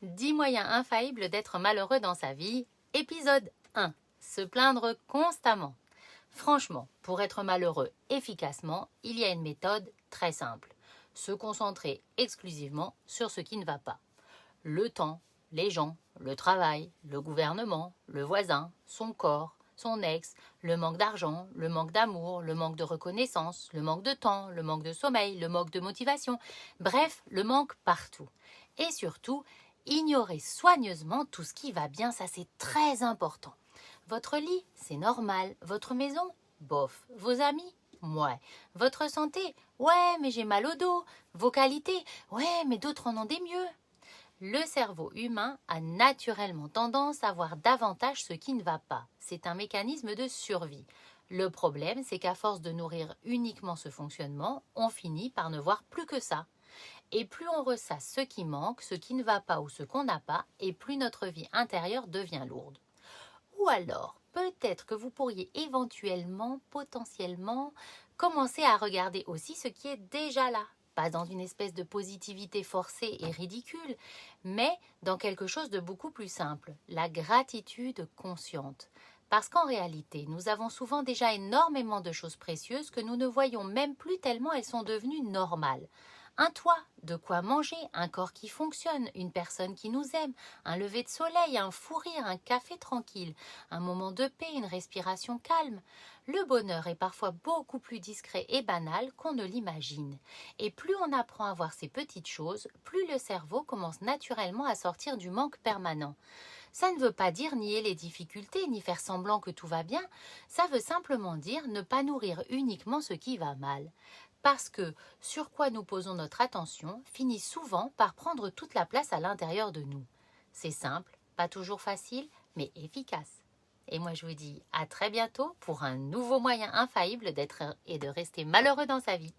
10 moyens infaillibles d'être malheureux dans sa vie. Épisode 1. Se plaindre constamment. Franchement, pour être malheureux efficacement, il y a une méthode très simple. Se concentrer exclusivement sur ce qui ne va pas. Le temps, les gens, le travail, le gouvernement, le voisin, son corps, son ex, le manque d'argent, le manque d'amour, le manque de reconnaissance, le manque de temps, le manque de sommeil, le manque de motivation, bref, le manque partout. Et surtout, ignorer soigneusement tout ce qui va bien, ça c'est très important. Votre lit, c'est normal. Votre maison, bof. Vos amis, ouais. Votre santé, ouais, mais j'ai mal au dos. Vos qualités, ouais, mais d'autres en ont des mieux. Le cerveau humain a naturellement tendance à voir davantage ce qui ne va pas. C'est un mécanisme de survie. Le problème, c'est qu'à force de nourrir uniquement ce fonctionnement, on finit par ne voir plus que ça. Et plus on ressasse ce qui manque, ce qui ne va pas ou ce qu'on n'a pas, et plus notre vie intérieure devient lourde. Ou alors, peut-être que vous pourriez éventuellement, potentiellement, commencer à regarder aussi ce qui est déjà là. Pas dans une espèce de positivité forcée et ridicule, mais dans quelque chose de beaucoup plus simple, la gratitude consciente. Parce qu'en réalité, nous avons souvent déjà énormément de choses précieuses que nous ne voyons même plus tellement elles sont devenues normales. Un toit, de quoi manger, un corps qui fonctionne, une personne qui nous aime, un lever de soleil, un fou rire, un café tranquille, un moment de paix, une respiration calme. Le bonheur est parfois beaucoup plus discret et banal qu'on ne l'imagine. Et plus on apprend à voir ces petites choses, plus le cerveau commence naturellement à sortir du manque permanent. Ça ne veut pas dire nier les difficultés ni faire semblant que tout va bien, ça veut simplement dire ne pas nourrir uniquement ce qui va mal. Parce que sur quoi nous posons notre attention finit souvent par prendre toute la place à l'intérieur de nous. C'est simple, pas toujours facile, mais efficace. Et moi je vous dis à très bientôt pour un nouveau moyen infaillible d'être et de rester malheureux dans sa vie.